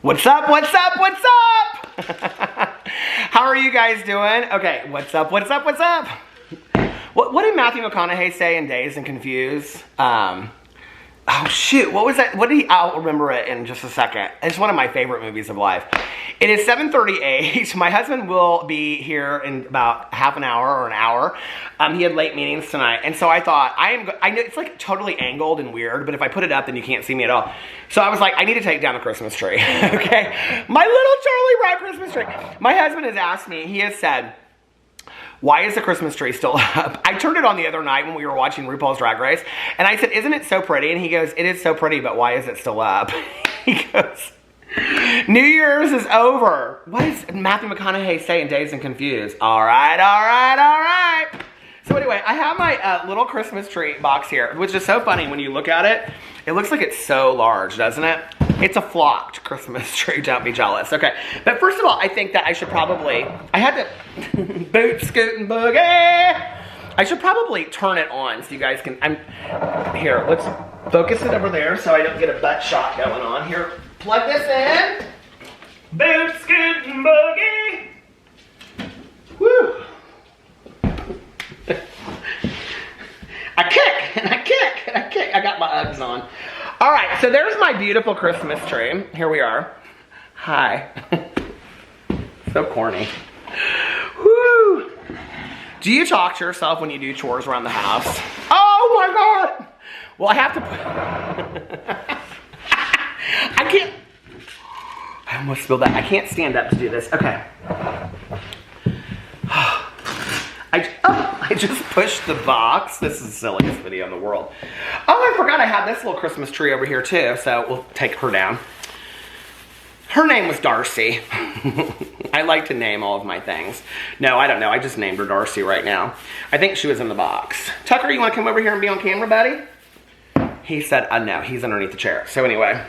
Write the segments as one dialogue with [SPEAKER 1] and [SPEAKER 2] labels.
[SPEAKER 1] What's up, what's up, what's up? How are you guys doing? Okay, what's up, what's up, what's up? What did Matthew McConaughey say in Dazed and Confused? Oh shoot, what was that? I'll remember it in just a second. It's one of my favorite movies of life. It is 7:38. My husband will be here in about half an hour or an hour. He had late meetings tonight. And so I thought, I know it's like totally angled and weird, but if I put it up, then you can't see me at all. So I was like, I need to take down the Christmas tree, okay? My little Charlie Brown Christmas tree. My husband has asked me, he has said, why is the Christmas tree still up? I turned it on the other night when we were watching RuPaul's Drag Race, and I said, isn't it so pretty? And he goes, it is so pretty, but why is it still up? He goes, New Year's is over. What does Matthew McConaughey say in Dazed and Confused? All right, all right, all right. So anyway, I have my little Christmas tree box here, which is so funny when you look at it. It looks like it's so large, doesn't it? It's a flocked Christmas tree, don't be jealous. Okay, but first of all, I think that I should probably, I had to boot, scoot, and boogie. I should probably turn it on so you guys can, here, let's focus it over there so I don't get a butt shot going on. Here, plug this in. Boot, scoot, and boogie. Woo. I kick, and I kick, and I kick. I got my Uggs on. All right, so there's my beautiful Christmas tree. Here we are. Hi. So corny. Woo. Do you talk to yourself when you do chores around the house? Oh my God. Well, I have to. I can't. I almost spilled that. I can't stand up to do this. Okay. I just pushed the box. This is the silliest video in the world. Oh, I forgot I had this little Christmas tree over here too, so we'll take her down. Her name was Darcy. I like to name all of my things. No, I don't know. I just named her Darcy right now. I think she was in the box. Tucker, you want to come over here and be on camera, buddy? He said, no, he's underneath the chair. So anyway,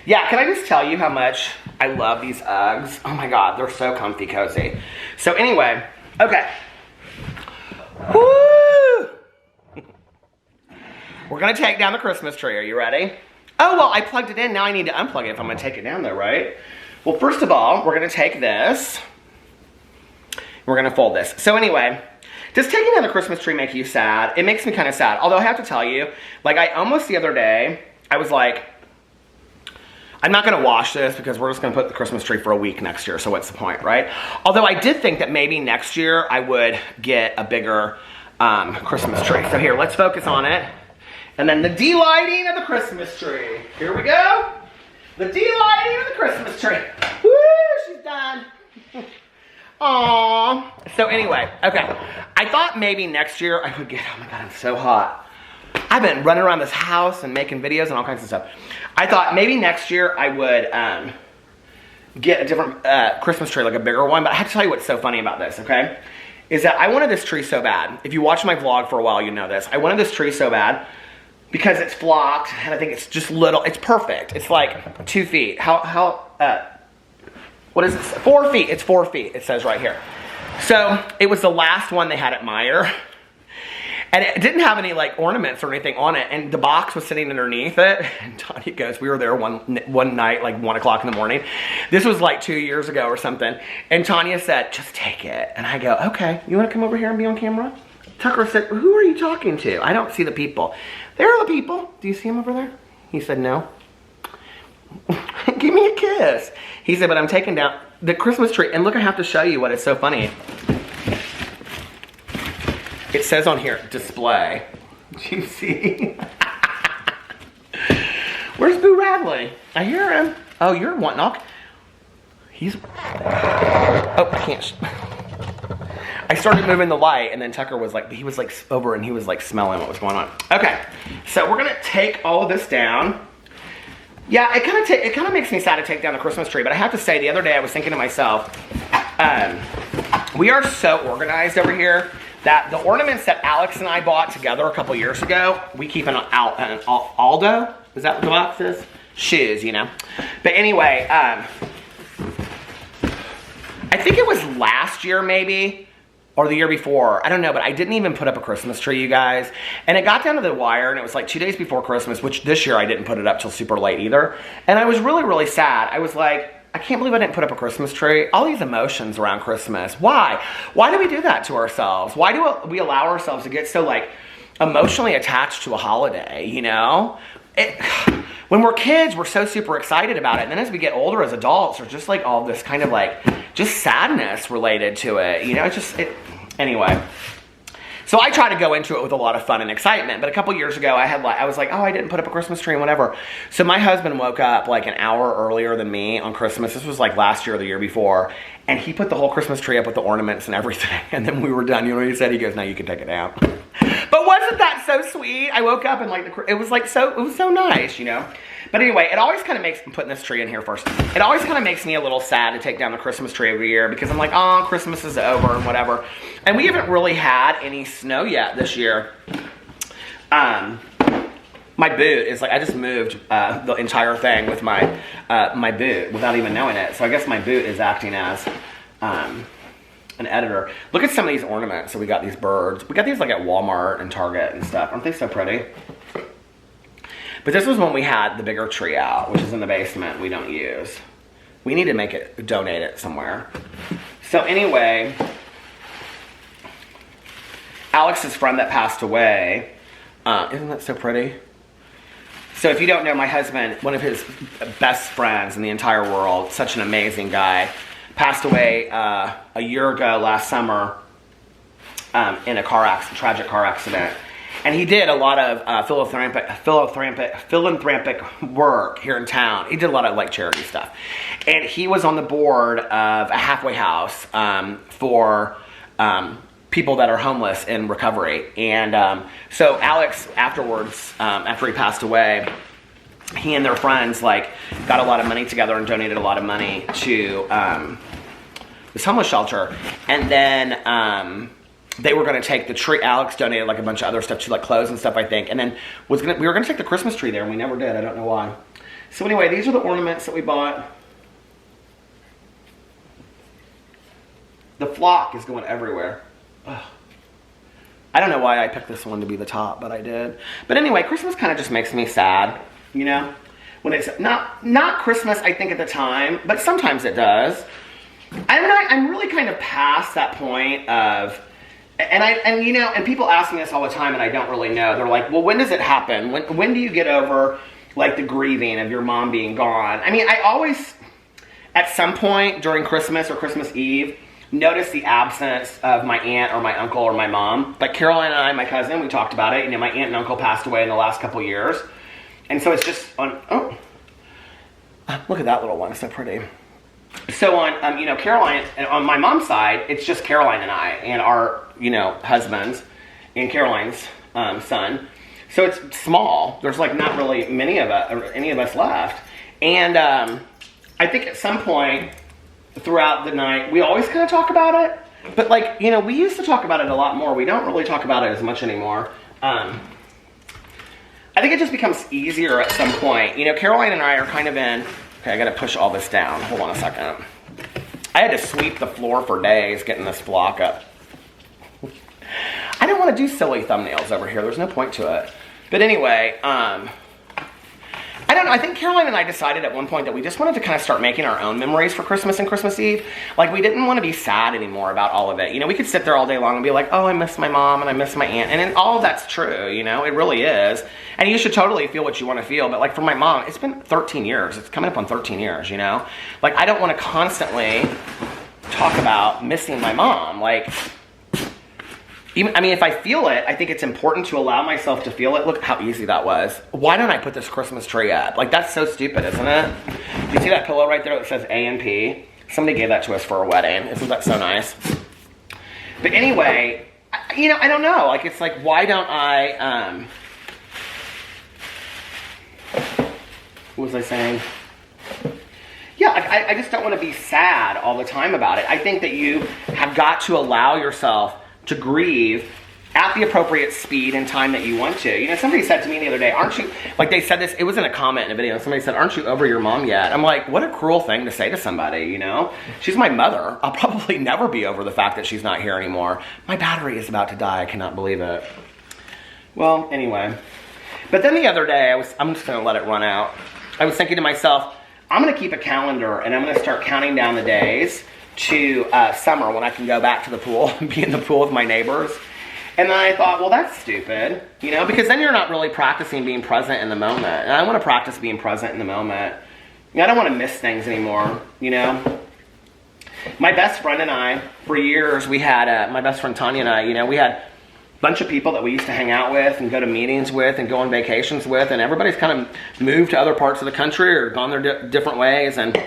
[SPEAKER 1] yeah, can I just tell you how much I love these Uggs? Oh my God, they're so comfy, cozy. So anyway, okay. Woo! We're gonna take down the Christmas tree. Are you ready? Oh, well, I plugged it in. Now I need to unplug it if I'm gonna take it down though, right? Well, first of all, we're gonna take this. We're gonna fold this. So anyway, does taking down the Christmas tree make you sad? It makes me kind of sad. Although I have to tell you, like I almost the other day, I was like, I'm not gonna wash this because we're just gonna put the Christmas tree for a week next year, so what's the point, right? Although I did think that maybe next year I would get a bigger Christmas tree. So here, let's focus on it. And then the de-lighting of the Christmas tree. Here we go. The de-lighting of the Christmas tree. Woo, she's done. Aww. So anyway, okay. I thought maybe next year I would get, oh my God, I'm so hot. I've been running around this house and making videos and all kinds of stuff. I thought maybe next year I would get a different Christmas tree, like a bigger one. But I have to tell you what's so funny about this, okay? Is that I wanted this tree so bad. If you watch my vlog for a while, you know this. I wanted this tree so bad because it's flocked and I think it's just little. It's perfect. It's like 2 feet. What is it? 4 feet. It's 4 feet. It says right here. So it was the last one they had at Meijer. And it didn't have any like ornaments or anything on it. And the box was sitting underneath it. And Tanya goes, we were there one night, like 1 o'clock in the morning. This was like 2 years ago or something. And Tanya said, just take it. And I go, okay, you want to come over here and be on camera? Tucker said, who are you talking to? I don't see the people. There are the people. Do you see them over there? He said, no. Give me a kiss. He said, but I'm taking down the Christmas tree. And look, I have to show you what is so funny. It says on here, display. Do you see? Where's Boo Radley? I hear him. Oh, you're wanting all... He's... Oh, I can't... I started moving the light and then Tucker was like, he was like over and he was like smelling what was going on. Okay, so we're gonna take all of this down. Yeah, it kind of makes me sad to take down the Christmas tree, but I have to say the other day I was thinking to myself, we are so organized over here that the ornaments that Alex and I bought together a couple years ago, we keep an Aldo. Is that what the box is? Shoes, you know. But anyway, I think it was last year maybe or the year before, I don't know, but I didn't even put up a Christmas tree, you guys. And it got down to the wire, and it was like 2 days before Christmas, which this year I didn't put it up till super late either. And I was really, really sad. I was like, I can't believe I didn't put up a Christmas tree. All these emotions around Christmas. Why? Why do we do that to ourselves? Why do we allow ourselves to get so like emotionally attached to a holiday, you know? When we're kids, we're so super excited about it. And then as we get older as adults, there's just like all this kind of like just sadness related to it. You know, anyway. So I try to go into it with a lot of fun and excitement. But a couple years ago, I was like, oh, I didn't put up a Christmas tree and whatever. So my husband woke up like an hour earlier than me on Christmas. This was like last year or the year before. And he put the whole Christmas tree up with the ornaments and everything. And then we were done. You know what he said? He goes, now you can take it down. But wasn't that so sweet? I woke up and like, it was so nice, you know? But anyway, it always kind of makes, I'm putting this tree in here first. It always kind of makes me a little sad to take down the Christmas tree every year because I'm like, oh, Christmas is over and whatever. And we haven't really had any snow yet this year. My boot is like, I just moved the entire thing with my my boot without even knowing it. So I guess my boot is acting as an editor. Look at some of these ornaments. So we got these birds. We got these like at Walmart and Target and stuff. Aren't they so pretty? But this was when we had the bigger tree out, which is in the basement we don't use. We need to donate it somewhere. So anyway, Alex's friend that passed away, isn't that so pretty? So if you don't know, my husband, one of his best friends in the entire world, such an amazing guy, passed away a year ago last summer in a tragic car accident. And he did a lot of philanthropic work here in town. He did a lot of like charity stuff. And he was on the board of a halfway house for people that are homeless in recovery. And so Alex afterwards, after he passed away, he and their friends like got a lot of money together and donated a lot of money to this homeless shelter. And then they were going to take the tree. Alex donated like a bunch of other stuff to like clothes and stuff, I think. And then we were going to take the Christmas tree there, and we never did. I don't know why. So anyway, these are the ornaments that we bought. The flock is going everywhere. Ugh. I don't know why I picked this one to be the top, but I did. But anyway, Christmas kind of just makes me sad, you know? When it's not Christmas, I think, at the time, but sometimes it does. I'm really kind of past that point of... And you know, and people ask me this all the time, and I don't really know. They're like, well, when does it happen? When do you get over, like, the grieving of your mom being gone? I mean, I always, at some point during Christmas or Christmas Eve, notice the absence of my aunt or my uncle or my mom. Like, Caroline and I, my cousin, we talked about it. You know, my aunt and uncle passed away in the last couple years. And so it's just on, oh, look at that little one. It's so pretty. So on, you know, Caroline, on my mom's side, it's just Caroline and I and our, you know, husbands and Caroline's son. So it's small. There's like not really many of us, or any of us left. And I think at some point throughout the night, we always kind of talk about it. But like, you know, we used to talk about it a lot more. We don't really talk about it as much anymore. I think it just becomes easier at some point. You know, Caroline and I are kind of in... Okay, I gotta push all this down. Hold on a second. I had to sweep the floor for days getting this block up. I don't want to do silly thumbnails over here. There's no point to it. But anyway, I don't know. I think Caroline and I decided at one point that we just wanted to kind of start making our own memories for Christmas and Christmas Eve. Like, we didn't want to be sad anymore about all of it. You know, we could sit there all day long and be like, oh, I miss my mom and I miss my aunt. And all of that's true, you know, it really is. And you should totally feel what you want to feel. But like for my mom, it's been 13 years. It's coming up on 13 years, you know. Like, I don't want to constantly talk about missing my mom. Like... I mean, if I feel it, I think it's important to allow myself to feel it. Look how easy that was. Why don't I put this Christmas tree up? Like, that's so stupid, isn't it? Do you see that pillow right there that says A&P? Somebody gave that to us for a wedding. Isn't that so nice? But anyway, you know, I don't know. Like, it's like, why don't I, what was I saying? Yeah, like, I just don't want to be sad all the time about it. I think that you have got to allow yourself to grieve at at the appropriate speed and time that you want to. You know, somebody said to me the other day, aren't you, like they said this, it was in a comment in a video, somebody said, aren't you over your mom yet? I'm like, what a cruel thing to say to somebody, you know? She's my mother. I'll probably never be over the fact that she's not here anymore. My battery is about to die. I cannot believe it. Well, anyway. But then the other day, I'm just going to let it run out. I was thinking to myself, I'm going to keep a calendar and I'm going to start counting down the days to summer when I can go back to the pool and be in the pool with my neighbors. And then I thought, well, that's stupid, you know, because then you're not really practicing being present in the moment. And I want to practice being present in the moment. You know, I don't want to miss things anymore, you know. My best friend and I, for years, we had, my best friend Tanya and I, you know, we had a bunch of people that we used to hang out with and go to meetings with and go on vacations with. And everybody's kind of moved to other parts of the country or gone their different ways. And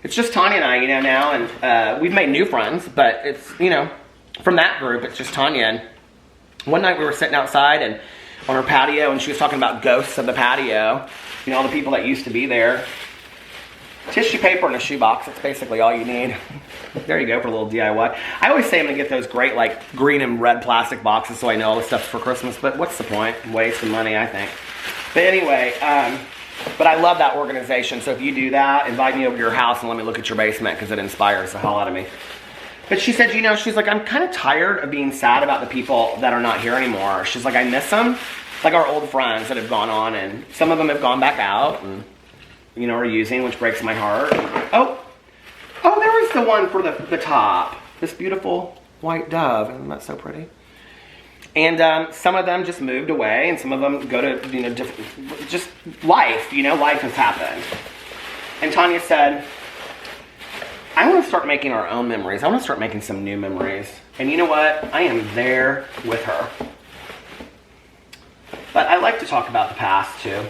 [SPEAKER 1] it's just Tanya and I, you know, now. And we've made new friends, but it's, you know, from that group, it's just Tanya. And one night we were sitting outside and on her patio, and she was talking about ghosts of the patio. You know, all the people that used to be there. Tissue paper and a shoebox, that's basically all you need. There you go for a little DIY. I always say I'm going to get those great, like, green and red plastic boxes so I know all the stuff's for Christmas, but what's the point? Waste of money, I think. But anyway, but I love that organization, so if you do that, invite me over to your house and let me look at your basement because it inspires the hell out of me. But she said, you know, she's like, I'm kind of tired of being sad about the people that are not here anymore. She's like, I miss them. Like our old friends that have gone on, and some of them have gone back out and, you know, are using, which breaks my heart. Oh, there was the one for the top. This beautiful white dove. Isn't that so pretty? And some of them just moved away, and some of them go to, you know, just life. You know, life has happened. And Tanya said, I want to start making our own memories. I want to start making some new memories. And you know what? I am there with her. But I like to talk about the past, too.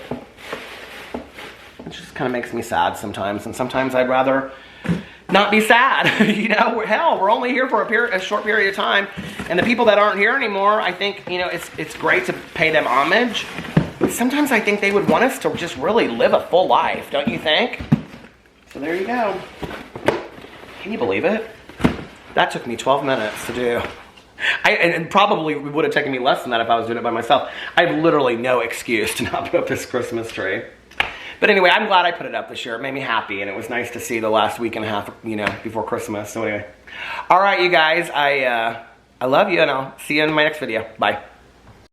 [SPEAKER 1] It just kind of makes me sad sometimes. And sometimes I'd rather not be sad. You know, hell, we're only here for a short period of time. And the people that aren't here anymore, I think, you know, it's great to pay them homage. But sometimes I think they would want us to just really live a full life, don't you think? So there you go. Can you believe it? That took me 12 minutes to do. And probably would have taken me less than that if I was doing it by myself. I have literally no excuse to not put up this Christmas tree. But anyway, I'm glad I put it up this year. It made me happy, and it was nice to see the last week and a half, you know, before Christmas. So anyway. All right, you guys, I love you, and I'll see you in my next video. Bye.